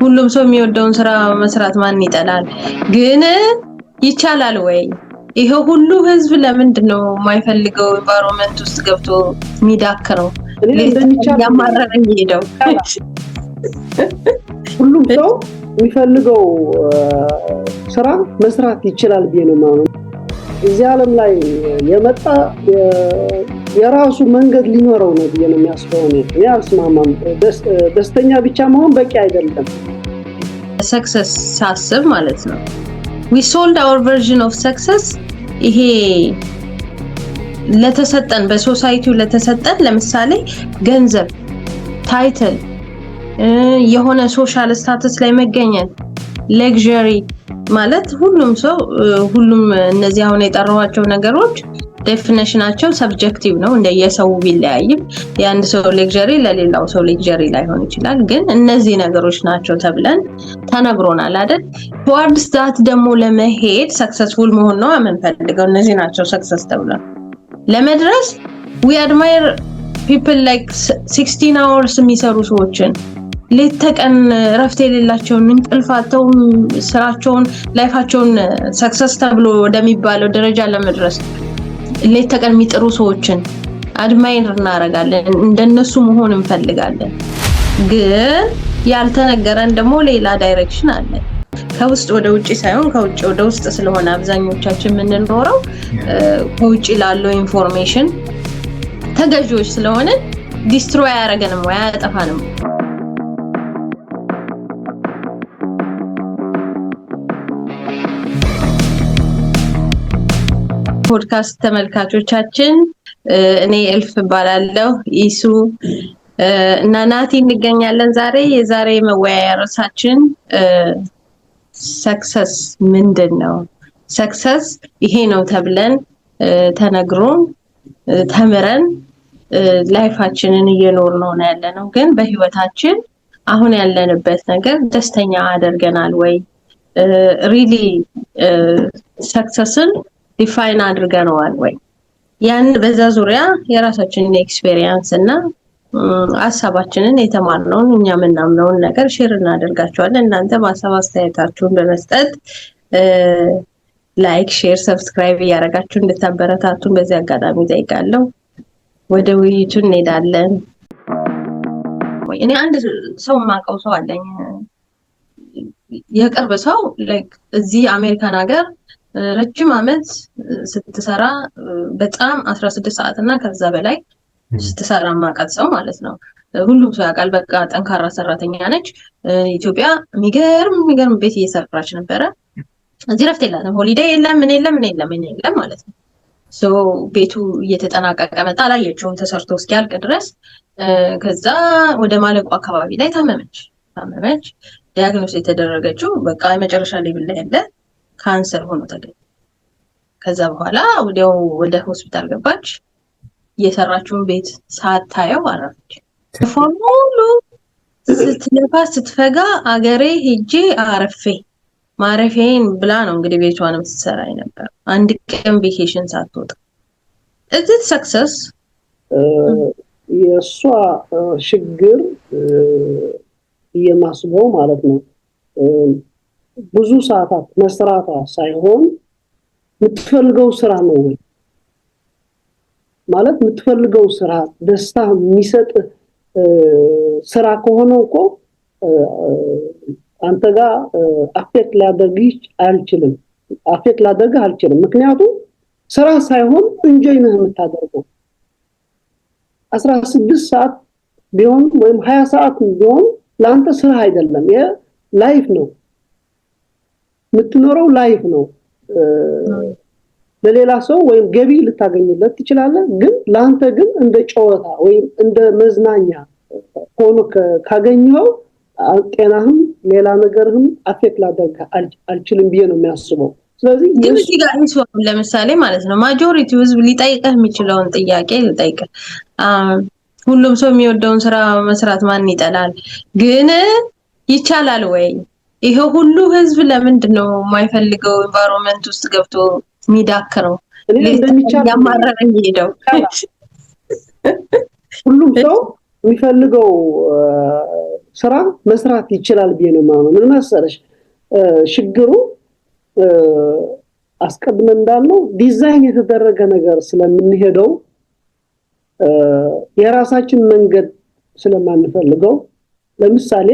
ሁሉም ሰው የሚወደውን ስራ መስራት ማን ይጠላል? ግን ይቻላል ወይ? ይሄ ሁሉ ህዝብ ለምንድን ነው የማይፈልገው ኢንቫይሮንመንት ውስጥ ገብቶ የሚዳክረው? ያማረረኝ ሄደው ሁሉም ሰው የሚፈልገው ስራ መስራት ይችላል ብዬ ነው ማለት ነው። እዚህ ዓለም ላይ የመጣ የራሱ መንገድ ሊኖረው ነው ብዬ ነው የሚያስበው። እኔ አልስማማም። ደስተኛ ብቻ መሆን በቂ አይደለም። ሰክሰስ ሳስብ ማለት ነው we sold our version of success። ይሄ ለተሰጠን በሶሳይቲው ለተሰጠን ለምሳሌ ገንዘብ፣ ታይትል፣ የሆነ ሶሻል ስታተስ ላይ መገኘት፣ ሌክዠሪ ማለት ሁሉም እነዚህ አሁን የጠራኋቸው ነገሮች ዴፊኒሽናቸው ሰብጀክቲቭ ነው እንደየሰው ቢለያይም የአንድ ሰው ሌክዠሪ ለሌላው ሰው ሌክዠሪ ላይሆን ይችላል። ግን እነዚህ ነገሮች ናቸው ተብለን ተነግሮናል አይደል? towards that ደግሞ ለመሄድ ሰክሰስፉል መሆን ነው የምንፈልገው። እነዚህ ናቸው ሰክሰስ ተብለን ለመድረስ we admire people like 16 hours የሚሰሩ ሰዎችን ሌት ተቀን ረፍት የሌላቸውን እንቅልፋቸው ስራቸውን ላይፋቸውን ሰክሰስ ተብሎ ወደሚባለው ደረጃ ለመድረስ ሌት ተቀን የሚጥሩ ሰዎችን አድማይር እናረጋለን፣ እንደነሱ መሆን እንፈልጋለን። ግን ያልተነገረን ደግሞ ሌላ ዳይሬክሽን አለ። ከውስጥ ወደ ውጪ ሳይሆን ከውጪ ወደ ውስጥ ስለሆነ አብዛኞቻችን የምንኖረው ከውጪ ላለው ኢንፎርሜሽን ተገዥዎች ስለሆነ ዲስትሮይ ያደርገንም ወይ ያጠፋንም። ፖድካስት ተመልካቾቻችን እኔ ኤልፍ ባላለው ኢሱ እና ናቲ እንገኛለን። የዛሬ መወያያ ርዕሳችን ሰክሰስ ምንድነው? ሰክሰስ ይሄ ነው ተብለን ተነግሮን ተምረን ላይፋችንን እየኖርነው ነው ያለነው። ግን በህይወታችን አሁን ያለንበት ነገር ደስተኛ አደርገናል ወይ? ሪሊ ሰክሰስን ዲፋይን አድርገናል ወይ? ያን በዛ ዙሪያ የራሳችንን ኤክስፒሪየንስ እና ሐሳባችንን የተማርነውን እኛ ምናምነውን ነገር ሼር እናደርጋቸዋለን። እናንተ ሐሳብ አስተያየታችሁን በመስጠት ላይክ፣ ሼር፣ ሰብስክራይብ ያደርጋችሁ እንድታበረታቱን በዚህ አጋጣሚ ጠይቃለሁ። ወደ ውይይቱ እንሄዳለን። እኔ አንድ ሰው ማቀው ሰው አለኝ፣ የቅርብ ሰው እዚህ አሜሪካን ሀገር ረጅም አመት ስትሰራ በጣም 16 ሰዓት እና ከዛ በላይ ስትሰራ ማቃት ሰው ማለት ነው። ሁሉም ሰው ያውቃል። በቃ ጠንካራ ሰራተኛ ነች። ኢትዮጵያ የሚገርም ቤት እየሰራች ነበረ። እዚህ ረፍት የላትም፣ ሆሊዴይ የለም፣ ምን የለም ማለት ነው። ሶ ቤቱ እየተጠናቀቀ መጣ። አላየችውም ተሰርቶ እስኪያልቅ ድረስ። ከዛ ወደ ማለቁ አካባቢ ላይ ታመመች። ዲያግኖስ የተደረገችው በቃ የመጨረሻ ሌቭል ላይ ያለ ካንሰር ሆኖ ተገኘ። ከዛ በኋላ ወዲያው ወደ ሆስፒታል ገባች። የሰራችውን ቤት ሳታየው አረፈች። ፎርሙሉ ስትለፋ ስትፈጋ አገሬ ሄጄ አረፌ ማረፌን ብላ ነው እንግዲህ ቤቷንም ስትሰራ ነበር። አንድ ቀን ቬኬሽን ሳትወጣ እዚህ ሰክሰስ የሷ ችግር የማስበው ማለት ነው ብዙ ሰዓታት መስራታ ሳይሆን የምትፈልገው ስራ ነው ወይ ማለት የምትፈልገው ስራ ደስታ የሚሰጥ ስራ ከሆነ እኮ አንተ ጋር አፌክት ላደርግህ አልችልም። ምክንያቱም ስራ ሳይሆን እንጆይ ነው የምታደርገው። 16 ሰዓት ቢሆን ወይም 20 ሰዓት ቢሆን ለአንተ ስራ አይደለም፣ ላይፍ ነው የምትኖረው፣ ላይፍ ነው። ለሌላ ሰው ወይም ገቢ ልታገኝለት ትችላለህ፣ ግን ለአንተ ግን እንደ ጨዋታ ወይም እንደ መዝናኛ ሆኖ ካገኘው ጤናህም ሌላ ነገርህም አፌክት ላደርግ አልችልም ብዬ ነው የሚያስበው። ስለዚህ ግን እዚህ ጋር ለምሳሌ ማለት ነው ማጆሪቲው ህዝብ ሊጠይቅህ የሚችለውን ጥያቄ ልጠይቅህ። ሁሉም ሰው የሚወደውን ስራ መስራት ማን ይጠላል? ግን ይቻላል ወይ? ይሄ ሁሉ ህዝብ ለምንድን ነው የማይፈልገው ኢንቫይሮንመንት ውስጥ ገብቶ የሚዳክረው? ያማረረኝ ሄደው ሁሉም ሰው የሚፈልገው ስራ መስራት ይችላል ብዬ ነው ማለት ምን መሰለሽ ችግሩ አስቀድመን እንዳልነው ዲዛይን የተደረገ ነገር ስለምንሄደው የራሳችን መንገድ ስለማንፈልገው ለምሳሌ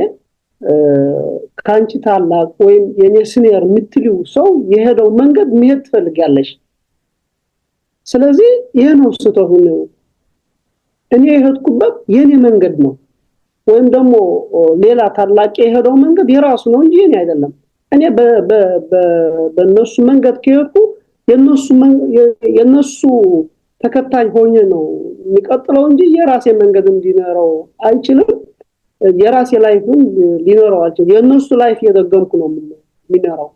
ካንቺ ታላቅ ወይም የኔ ሲኒየር የምትሉ ሰው የሄደው መንገድ መሄድ ትፈልጋለሽ ስለዚህ ይሄ ነው ስህተቱ እኔ የሄድኩበት የኔ መንገድ ነው ወይም ደግሞ ሌላ ታላቅ የሄደው መንገድ የራሱ ነው እንጂ የኔ አይደለም እኔ በነሱ መንገድ ከሄድኩ የነሱ ተከታይ ሆኜ ነው የሚቀጥለው እንጂ የራሴ መንገድ እንዲኖረው አይችልም የራሴ ላይፍን ሊኖረው አይችልም የነሱ ላይፍ የደገምኩ ነው የሚኖረው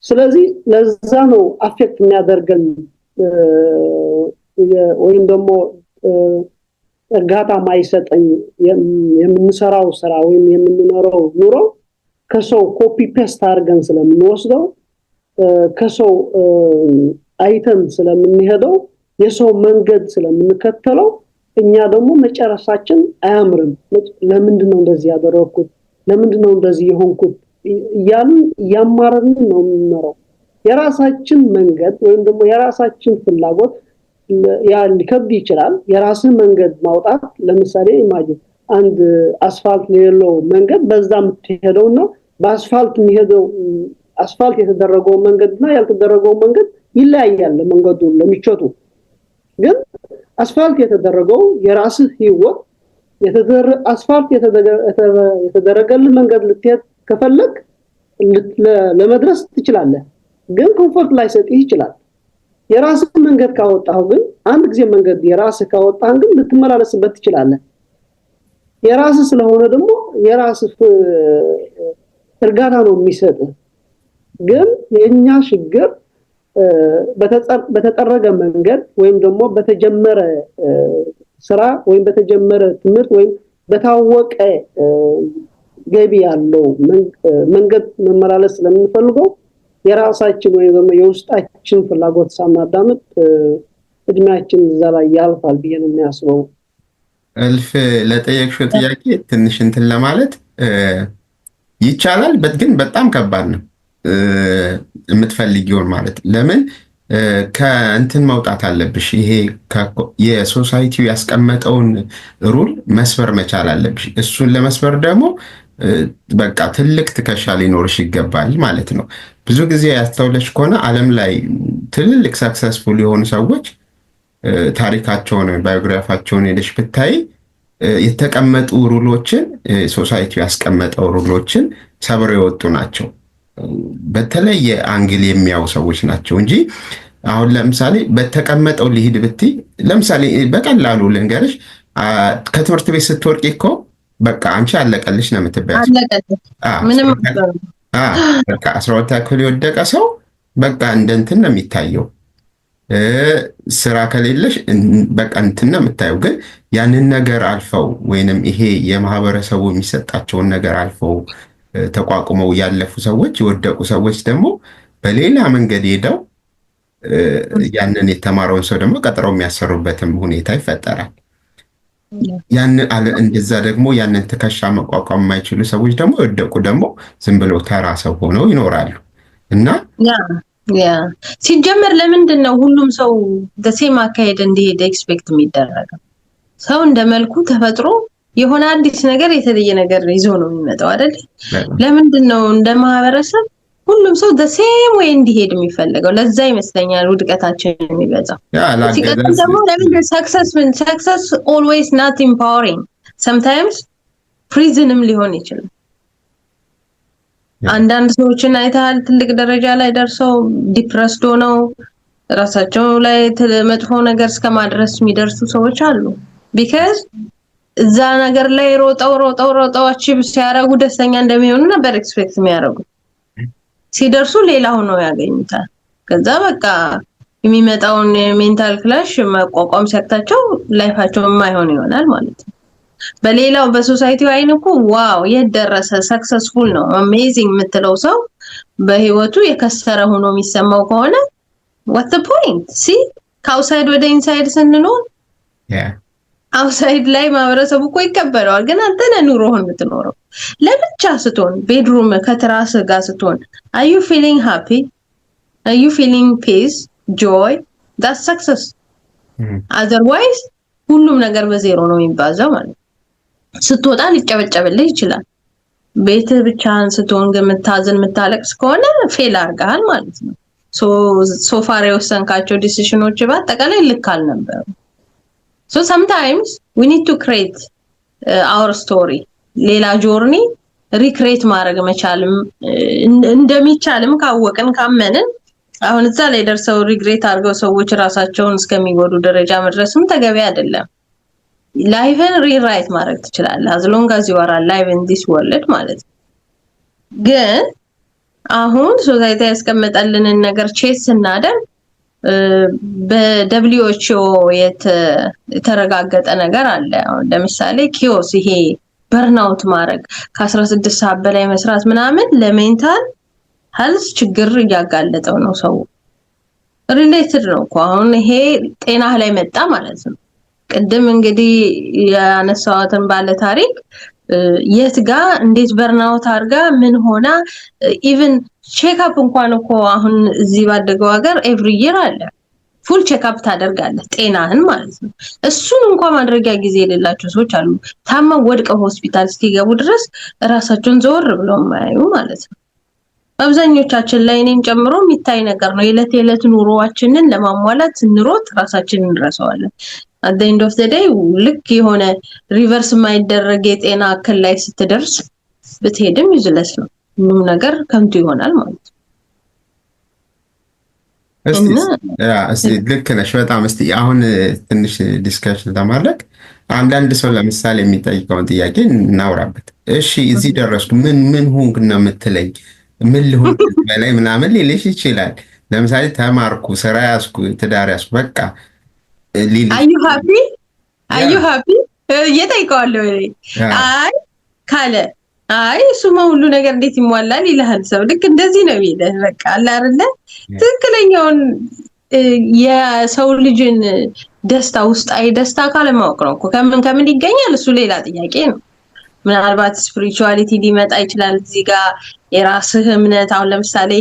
ስለዚህ ለዛ ነው አፌክት የሚያደርገን ወይም ደግሞ እርጋታ ማይሰጠኝ የምንሰራው ስራ ወይም የምንኖረው ኑሮ ከሰው ኮፒ ፔስት አድርገን ስለምንወስደው ከሰው አይተን ስለምንሄደው የሰው መንገድ ስለምንከተለው እኛ ደግሞ መጨረሻችን አያምርም ለምንድነው እንደዚህ ያደረኩት ለምንድነው እንደዚህ የሆንኩት ያማረን ነው የምንኖረው የራሳችን መንገድ ወይም ደግሞ የራሳችን ፍላጎት ያ ሊከብድ ይችላል የራስን መንገድ ማውጣት ለምሳሌ ኢማጂን አንድ አስፋልት የሌለው መንገድ በዛ የምትሄደውና በአስፋልት የሚሄደው አስፋልት የተደረገው መንገድና ያልተደረገው መንገድ ይለያያል መንገዱ ለሚቾቱ ግን አስፋልት የተደረገው የራስህ ህይወት አስፋልት የተደረገልን መንገድ ልትሄድ ከፈለክ ለመድረስ ትችላለህ ግን ኮምፎርት ላይ ሰጥህ ይችላል የራስህ መንገድ ካወጣው ግን አንድ ጊዜ መንገድ የራስህ ካወጣህ ግን ልትመላለስበት ትችላለህ የራስህ ስለሆነ ደግሞ የራስህ እርጋታ ነው የሚሰጥ ግን የኛ ችግር በተጠረገ መንገድ ወይም ደግሞ በተጀመረ ስራ ወይም በተጀመረ ትምህርት ወይም በታወቀ ገቢ ያለው መንገድ መመላለስ ስለምንፈልገው የራሳችን ወይ ደግሞ የውስጣችን ፍላጎት ሳናዳምጥ እድሜያችን እዛ ላይ ያልፋል ብዬ ነው የሚያስበው እልፍ ለጠየቅሽው ጥያቄ ትንሽ እንትን ለማለት ይቻላል ግን በጣም ከባድ ነው የምትፈልጊውን ማለት ለምን ከእንትን መውጣት አለብሽ ይሄ የሶሳይቲው ያስቀመጠውን ሩል መስበር መቻል አለብሽ እሱን ለመስበር ደግሞ በቃ ትልቅ ትከሻ ሊኖርሽ ይገባል ማለት ነው ብዙ ጊዜ ያስተውለሽ ከሆነ ዓለም ላይ ትልልቅ ሰክሰስፉል የሆኑ ሰዎች ታሪካቸውን ባዮግራፊያቸውን ሄደሽ ብታይ የተቀመጡ ሩሎችን ሶሳይቲው ያስቀመጠው ሩሎችን ሰብረው የወጡ ናቸው በተለየ አንግል የሚያዩ ሰዎች ናቸው እንጂ አሁን ለምሳሌ በተቀመጠው ሊሄድ ብትይ ለምሳሌ በቀላሉ ልንገርሽ ከትምህርት ቤት ስትወርቂ እኮ በቃ አንቺ አለቀልሽ ነው የምትባያው ምንም በቃ 12 ክፍል የወደቀ ሰው በቃ እንደንትን ነው የሚታየው ስራ ከሌለሽ በቃ እንትን ነው የምታየው ግን ያንን ነገር አልፈው ወይንም ይሄ የማህበረሰቡ የሚሰጣቸውን ነገር አልፈው ተቋቁመው ያለፉ ሰዎች የወደቁ ሰዎች ደግሞ በሌላ መንገድ ሄደው ያንን የተማረውን ሰው ደግሞ ቀጥረው የሚያሰሩበትም ሁኔታ ይፈጠራል እንደዛ ደግሞ ያንን ትከሻ መቋቋም የማይችሉ ሰዎች ደግሞ የወደቁ ደግሞ ዝም ብለው ተራ ሰው ሆነው ይኖራሉ እና ሲጀመር ለምንድን ነው ሁሉም ሰው ደሴም አካሄድ እንዲሄድ ኤክስፔክት የሚደረገው ሰው እንደመልኩ ተፈጥሮ የሆነ አዲስ ነገር የተለየ ነገር ይዞ ነው የሚመጣው አይደል ለምንድን ነው እንደ ማህበረሰብ ሁሉም ሰው ደሴም ወይ እንዲሄድ የሚፈልገው ለዛ ይመስለኛል ውድቀታችን የሚበዛው ሲቀጥል ደግሞ ለምን success always not empowering sometimes prisonም ሊሆን ይችላል አንዳንድ ሰዎችን አይተሃል ትልቅ ደረጃ ላይ ደርሰው ዲፕረስድ ሆነው ራሳቸው ላይ መጥፎ ነገር እስከማድረስ የሚደርሱ ሰዎች አሉ because እዛ ነገር ላይ ሮጠው አቺቭ ሲያረጉ ደስተኛ እንደሚሆኑ ነበር ኤክስፔክት የሚያረጉ ሲደርሱ ሌላ ሆኖ ያገኙታል ከዛ በቃ የሚመጣውን ሜንታል ክላሽ መቋቋም ሲያቅታቸው ላይፋቸው የማይሆን ይሆናል ማለት ነው በሌላው በሶሳይቲው አይን እኮ ዋው የደረሰ ሰክሰስፉል ነው አሜዚንግ የምትለው ሰው በህይወቱ የከሰረ ሆኖ የሚሰማው ከሆነ what the point see ከአውትሳይድ ወደ ኢንሳይድ ስንኖር አውትሳይድ ላይ ማህበረሰቡ እኮ ይቀበለዋል። ግን አንተ ነህ ኑሮህን የምትኖረው። ለብቻ ስትሆን ቤድሩም ከትራስ ጋር ስትሆን are you feeling happy? are you feeling peace, joy? that's success. otherwise ሁሉም ነገር በዜሮ ነው የሚባዛው ማለት ነው። ስትወጣ ሊጨበጨብልህ ይችላል። ቤት ብቻህን ስትሆን ግን የምታዝን የምታለቅስ ከሆነ ፌል አድርገሃል ማለት ነው። ሶፋር የወሰንካቸው ዲሲሽኖች በአጠቃላይ ልክ አልነበሩም። so sometimes we need to create our story ሌላ ጆርኒ ሪክሬት ማድረግ መቻልም እንደሚቻልም ካወቅን ካመንን አሁን እዛ ላይ ደርሰው ሪግሬት አድርገው ሰዎች ራሳቸውን እስከሚጎዱ ደረጃ መድረስም ተገቢ አይደለም። ላይፍን ሪራይት ማድረግ ትችላለህ as long as you are alive in this world ማለት ነው። ግን አሁን ሶሳይቲ ያስቀመጠልንን ነገር ቼስ ስናደርግ በWHO የተረጋገጠ ነገር አለ። አሁን ለምሳሌ ኪዮስ ይሄ በርናውት ማድረግ ከ16 ሰዓት በላይ መስራት ምናምን ለሜንታል ሄልዝ ችግር እያጋለጠው ነው። ሰው ሪሌትድ ነው እኮ አሁን ይሄ ጤናህ ላይ መጣ ማለት ነው። ቅድም እንግዲህ ያነሳዋትን ባለ ታሪክ የት ጋር እንዴት በርናውት አድርጋ ምን ሆና ኢቭን ቼክአፕ እንኳን እኮ አሁን እዚህ ባደገው ሀገር ኤቭሪ ይር አለ ፉል ቼክአፕ ታደርጋለህ ጤናህን ማለት ነው። እሱን እንኳን ማድረጊያ ጊዜ የሌላቸው ሰዎች አሉ። ታመው ወድቀው ሆስፒታል እስኪገቡ ድረስ ራሳቸውን ዘወር ብለው ማያዩ ማለት ነው። አብዛኞቻችን ላይ እኔን ጨምሮ የሚታይ ነገር ነው። የዕለት የዕለት ኑሮአችንን ለማሟላት ስንሮጥ ራሳችንን እንረሳዋለን። at the end of the day ልክ የሆነ ሪቨርስ የማይደረግ የጤና እክል ላይ ስትደርስ ብትሄድም ዩዝለስ ነው። ምንም ነገር ከንቱ ይሆናል ማለት ነው። እስቲ ልክ ነሽ በጣም። እስቲ አሁን ትንሽ ዲስከሽን ለማድረግ አንዳንድ ሰው ለምሳሌ የሚጠይቀውን ጥያቄ እናውራበት። እሺ እዚህ ደረስኩ ምን ሆንክ ነው የምትለኝ? ምን ልሆን በላይ ምናምን ሊልሽ ይችላል። ለምሳሌ ተማርኩ፣ ስራ ያዝኩ፣ ትዳር ያዝኩ በቃ are you happy እየጠይቀዋለሁ። አይ ካለ አይ እሱማ ሁሉ ነገር እንዴት ይሟላል ይልሃል ሰው። ልክ እንደዚህ ነው የሚልህ በቃ አለ አይደለ? ትክክለኛውን የሰው ልጅን ደስታ ውስጣዊ ደስታ ካለማወቅ ነው እኮ። ከምን ይገኛል እሱ ሌላ ጥያቄ ነው። ምናልባት ስፒሪቹዋሊቲ ሊመጣ ይችላል እዚህ ጋር የራስህ እምነት። አሁን ለምሳሌ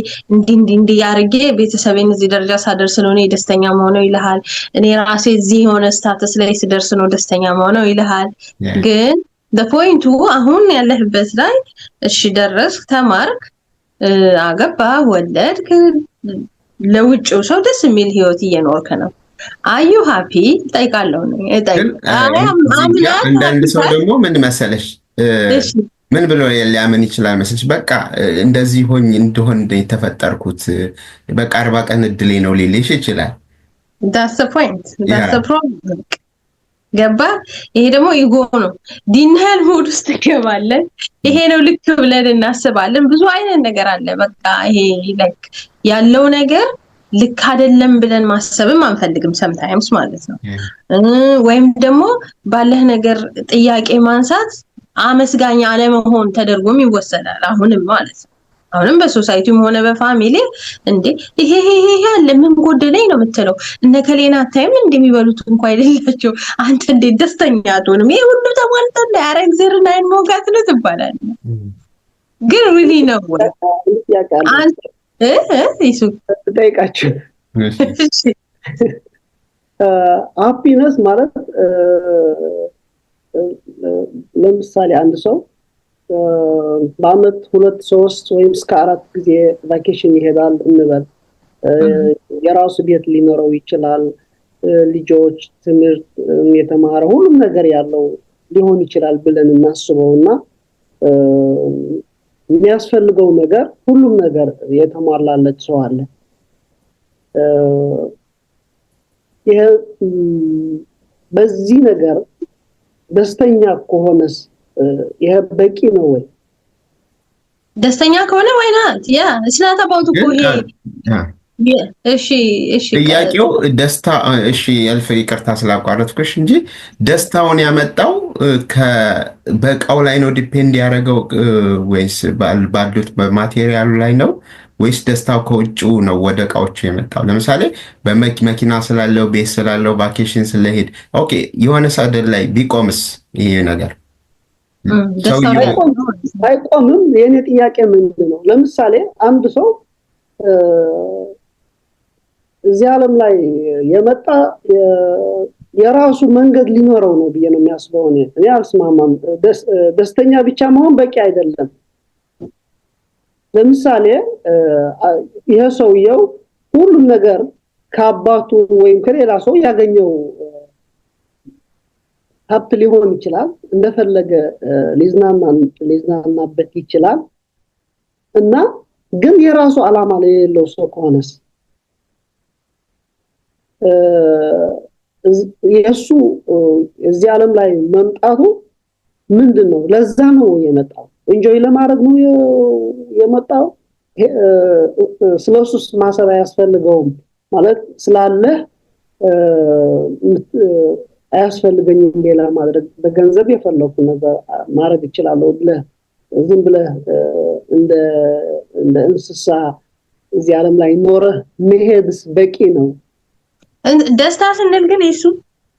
እንዲህ ያርጌ ቤተሰቤን እዚህ ደረጃ ሳደርስ ነው እኔ ደስተኛ መሆነው ይልሃል። እኔ ራሴ እዚህ የሆነ ስታተስ ላይ ስደርስ ነው ደስተኛ መሆነው ይልሃል። ግን በፖይንቱ አሁን ያለህበት ላይ እሺ ደረስክ፣ ተማርክ፣ አገባ፣ ወለድክ፣ ለውጭው ሰው ደስ የሚል ህይወት እየኖርክ ነው። አዩ ሃፒ ጠይቃለሁ ነው አንዳንድ ሰው ደግሞ ምን መሰለሽ ምን ብሎ ሊያምን ይችላል መሰለሽ፣ በቃ እንደዚህ ሆኝ እንደሆን የተፈጠርኩት በቃ 40 ቀን እድሌ ነው ሊልሽ ይችላል። that's the point, that's the problem። ገባ? ይሄ ደግሞ ኢጎ ነው። ዲናል ሙድ ውስጥ ገባለን። ይሄ ነው ልክ ብለን እናስባለን። ብዙ አይነት ነገር አለ። በቃ ይሄ ላይክ ያለው ነገር ልክ አይደለም ብለን ማሰብም አንፈልግም sometimes ማለት ነው። ወይም ደግሞ ባለህ ነገር ጥያቄ ማንሳት አመስጋኛ አለመሆን ተደርጎም ይወሰዳል። አሁንም ማለት ነው አሁንም በሶሳይቲም ሆነ በፋሚሊ እንዴ ይሄ ያለ ምን ጎደለኝ ነው የምትለው። እነ ከሌና ታይም እንደሚበሉት እንኳን አይደላቸው አንተ እንዴ ደስተኛ አትሆንም? ይሄ ሁሉ ተሟልተን ያረ እግዚአብሔርን አይን ሞጋት ነው ትባላለህ። ግን ሪሊ ነው ወይ አንተ ይሱ ጠይቃችሁ ሃፒነስ ማለት ለምሳሌ አንድ ሰው በአመት 2 3 ወይም እስከ 4 ጊዜ ቫኬሽን ይሄዳል እንበል። የራሱ ቤት ሊኖረው ይችላል፣ ልጆች፣ ትምህርት የተማረ ሁሉም ነገር ያለው ሊሆን ይችላል ብለን እናስበውና የሚያስፈልገው ነገር ሁሉም ነገር የተሟላለት ሰው አለ። ይሄ በዚህ ነገር ደስተኛ ከሆነስ ይሄ በቂ ነው ወይ? ደስተኛ ከሆነ ወይ ናት ያ ስለታባውቱ እኮ ይሄ እሺ ጥያቄው ደስታ እሺ ያልፈ ይቅርታ ስላቋረጥኩሽ እንጂ ደስታውን ያመጣው በቃው ላይ ነው ዲፔንድ ያደረገው ወይስ ባሉት በማቴሪያሉ ላይ ነው ወይስ ደስታው ከውጭው ነው ወደ እቃዎቹ የመጣው? ለምሳሌ በመኪና ስላለው ቤት ስላለው ቫኬሽን ስለሄድ ኦኬ፣ የሆነ ሰደድ ላይ ቢቆምስ ይሄ ነገር አይቆምም። የኔ ጥያቄ ምንድን ነው? ለምሳሌ አንድ ሰው እዚህ ዓለም ላይ የመጣ የራሱ መንገድ ሊኖረው ነው ብዬ ነው የሚያስበው። እኔ አልስማማም። ደስተኛ ብቻ መሆን በቂ አይደለም። ለምሳሌ ይሄ ሰውየው ሁሉም ነገር ከአባቱ ወይም ከሌላ ሰው ያገኘው ሀብት ሊሆን ይችላል። እንደፈለገ ሊዝናናበት ይችላል እና ግን የራሱ ዓላማ የሌለው ሰው ከሆነስ የሱ እዚህ ዓለም ላይ መምጣቱ ምንድነው? ለዛ ነው የመጣው? ኢንጆይ ለማድረግ ነው የመጣው? ስለሱስ ማሰብ አያስፈልገውም ማለት ስላለ አያስፈልገኝም ሌላ ማድረግ በገንዘብ የፈለኩት ነገር ማድረግ እችላለሁ ብለህ ዝም ብለህ እንደ እንስሳ እዚህ ዓለም ላይ ኖረህ መሄድስ በቂ ነው? ደስታ ስንል ግን እሱ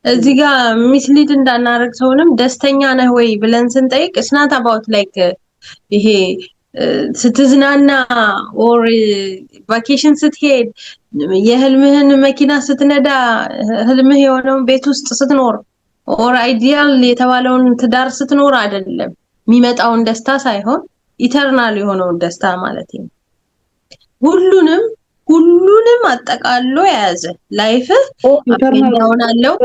እዚህ ጋር ሚስሊድ እንዳናረግ ሰውንም ደስተኛ ነህ ወይ ብለን ስንጠይቅ ስናት አባውት ላይክ ይሄ ስትዝናና ኦር ቫኬሽን ስትሄድ የህልምህን መኪና ስትነዳ ህልምህ የሆነውን ቤት ውስጥ ስትኖር ኦር አይዲያል የተባለውን ትዳር ስትኖር አይደለም የሚመጣውን ደስታ ሳይሆን ኢተርናል የሆነውን ደስታ ማለት ነው። ሁሉንም አጠቃሎ የያዘ ላይፍ አፕ አለው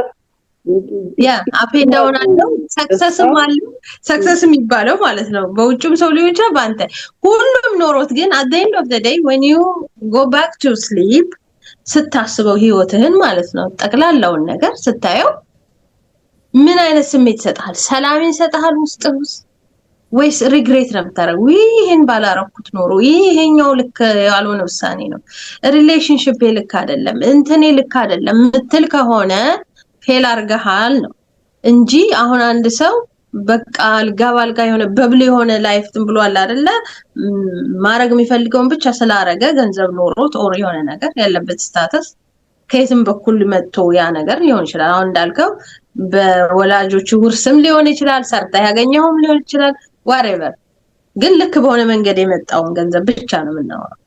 አፕ ዳውን አለው ሰክሰስም አለው። ሰክሰስ የሚባለው ማለት ነው በውጭም ሰው ሊሆን ይችላል በአንተ ሁሉም ኖሮት ግን at the end of the day when you go back to sleep ስታስበው ህይወትህን ማለት ነው ጠቅላላውን ነገር ስታየው ምን አይነት ስሜት ይሰጣል? ሰላም ይሰጣል ውስጥህ ወይስ ሪግሬት ነው የምታረገው? ይሄን ባላረኩት ኖሮ ይሄኛው ልክ ያልሆነ ውሳኔ ነው፣ ሪሌሽንሺፕ ልክ አይደለም፣ እንትኔ ልክ አይደለም ምትል ከሆነ ፌል አርገሃል ነው እንጂ አሁን አንድ ሰው በቃ አልጋ የሆነ በብል የሆነ ላይፍ ብሏል አይደለ ማረግ የሚፈልገውን ብቻ ስላረገ ገንዘብ ኖሮት ኦር የሆነ ነገር ያለበት ስታተስ ከየትም በኩል መጥቶ ያ ነገር ሊሆን ይችላል። አሁን እንዳልከው በወላጆቹ ውርስም ሊሆን ይችላል፣ ሰርታ ያገኘውም ሊሆን ይችላል whatever ግን ልክ በሆነ መንገድ የመጣውን ገንዘብ ብቻ ነው የምናወራው።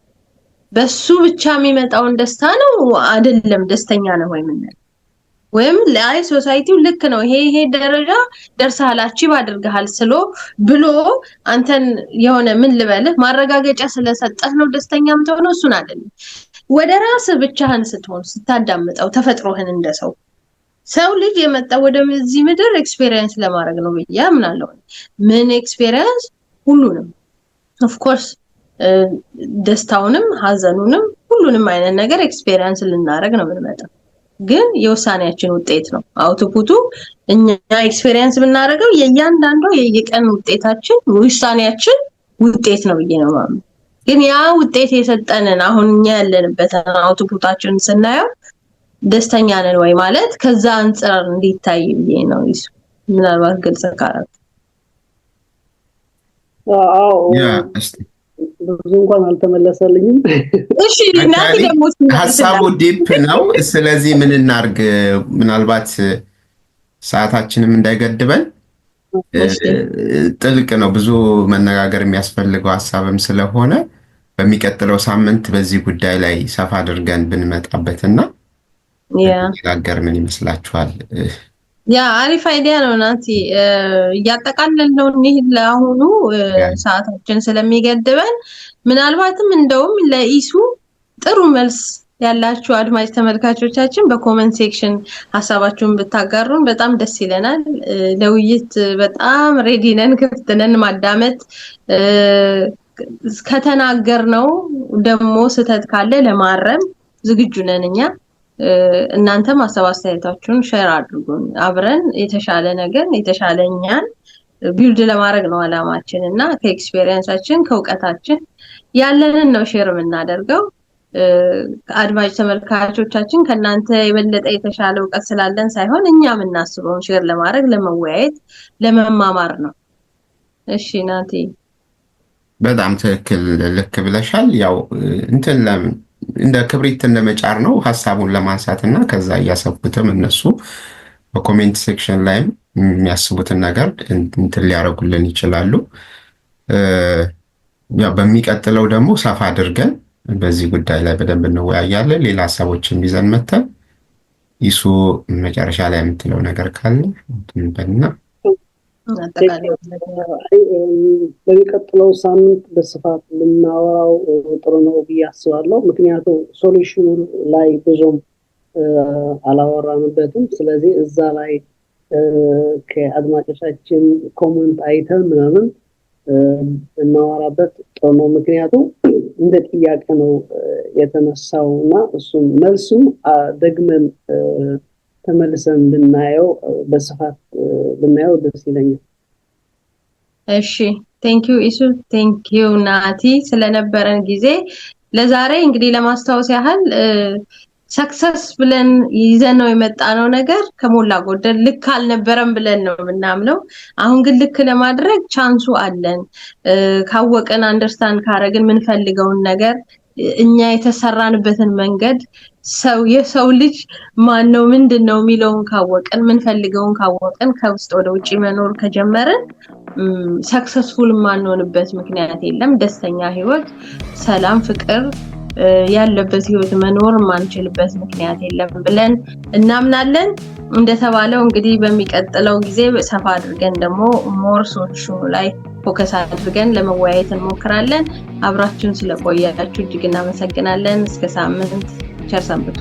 በሱ ብቻ የሚመጣውን ደስታ ነው አይደለም ደስተኛ ነው ወይም ላይ ሶሳይቲው ልክ ነው ይሄ ደረጃ ደርሰሃል አቺቭ አድርገሃል ብሎ አንተን የሆነ ምን ልበልህ ማረጋገጫ ስለሰጠህ ነው ደስተኛ የምትሆነው። እሱን አይደለም ወደ ራስ ብቻህን ስትሆን ስታዳምጠው ተፈጥሮህን እንደሰው ሰው ልጅ የመጣው ወደዚህ ምድር ኤክስፒሪየንስ ለማድረግ ነው ብዬ አምናለሁ። ምን ኤክስፒሪየንስ? ሁሉንም ኦፍ ኮርስ ደስታውንም ሀዘኑንም ሁሉንም አይነት ነገር ኤክስፒሪየንስ ልናደርግ ነው የምንመጣው። ግን የውሳኔያችን ውጤት ነው አውትፑቱ። እኛ ኤክስፒሪየንስ ብናደርገው የእያንዳንዱ የየቀን ውጤታችን ውሳኔያችን ውጤት ነው ብዬ ነው ማለት። ግን ያ ውጤት የሰጠንን አሁን እኛ ያለንበትን አውትፑታችን ስናየው ደስተኛ ነን ወይ ማለት ከዛ አንፃር እንዲታይ ብዬ ነው። ምናልባት ግልጽ ካረክ ብዙ እንኳን አልተመለሰልኝም። እሺ እናንተ ደግሞ ሐሳቡ ዲፕ ነው። ስለዚህ ምን እናርግ? ምናልባት ሰዓታችንም እንዳይገድበን ጥልቅ ነው፣ ብዙ መነጋገር የሚያስፈልገው ሐሳብም ስለሆነ በሚቀጥለው ሳምንት በዚህ ጉዳይ ላይ ሰፋ አድርገን ብንመጣበትና ያጋር ምን ይመስላችኋል? ያ አሪፍ አይዲያ ነው ናቲ። ያጠቃለልነው እንሂድ ለአሁኑ ሰዓታችን ስለሚገድበን ምናልባትም እንደውም ለኢሱ ጥሩ መልስ ያላችሁ አድማጭ ተመልካቾቻችን በኮሜንት ሴክሽን ሐሳባችሁን ብታጋሩን በጣም ደስ ይለናል። ለውይይት በጣም ሬዲ ነን፣ ክፍት ነን ማዳመጥ ከተናገርነው ደግሞ ስህተት ካለ ለማረም ዝግጁ ነን እኛ። እናንተም አስተያየታችሁን ሼር አድርጉን። አብረን የተሻለ ነገር የተሻለኛን ቢልድ ለማድረግ ነው አላማችን እና ከኤክስፒሪየንሳችን ከውቀታችን ያለንን ነው ሼር የምናደርገው። አድማጭ ተመልካቾቻችን ከናንተ የበለጠ የተሻለ ውቀት ስላለን ሳይሆን እኛ የምናስበውን ሼር ለማድረግ ለመወያየት ለመማማር ነው። እሺ ናቲ በጣም ትክክል ልክ ብለሻል። ያው እንትን እንደ ክብሪት እንደመጫር ነው ሀሳቡን ለማንሳት እና ከዛ እያሰብኩትም እነሱ በኮሜንት ሴክሽን ላይም የሚያስቡትን ነገር እንትን ሊያደርጉልን ይችላሉ። ያው በሚቀጥለው ደግሞ ሰፋ አድርገን በዚህ ጉዳይ ላይ በደንብ እንወያያለን። ሌላ ሀሳቦችን ይዘን መተን ይሱ መጨረሻ ላይ የምትለው ነገር ካለ እንበልና በሚቀጥለው ሳምንት በስፋት ልናወራው ጥሩ ነው ብዬ አስባለሁ። ምክንያቱም ሶሉሽኑ ላይ ብዙም አላወራንበትም። ስለዚህ እዛ ላይ ከአድማጮቻችን ኮሜንት አይተን ምናምን እናወራበት ጥሩ ነው። ምክንያቱም እንደ ጥያቄ ነው የተነሳው እና እሱም መልሱም ደግመን ተመልሰን ብናየው በስፋት ብናየው ደስ ይለኛል። እሺ ቴንኪው ኢሱ፣ ቴንኪው ናቲ ስለነበረን ጊዜ። ለዛሬ እንግዲህ ለማስታወስ ያህል ሰክሰስ ብለን ይዘን ነው የመጣነው ነገር ከሞላ ጎደል ልክ አልነበረም ብለን ነው የምናምነው። አሁን ግን ልክ ለማድረግ ቻንሱ አለን። ካወቀን አንደርስታንድ ካረግን ምንፈልገውን ነገር እኛ የተሰራንበትን መንገድ የሰው ልጅ ማን ነው ምንድነው የሚለውን ካወቀን ምንፈልገውን ካወቀን ከውስጥ ወደ ውጪ መኖር ከጀመርን ሰክሰስፉል ማንሆንበት ምክንያት የለም። ደስተኛ ህይወት፣ ሰላም፣ ፍቅር ያለበት ህይወት መኖር ማንችልበት ምክንያት የለም ብለን እናምናለን። እንደተባለው እንግዲህ በሚቀጥለው ጊዜ ሰፋ አድርገን ደግሞ ሞር ሶሉሽኑ ላይ ፎከስ አድርገን ለመወያየት እንሞክራለን። አብራችሁን ስለቆያችሁ እጅግ እናመሰግናለን። እስከ ሳምንት ቸር ሰንብቱ።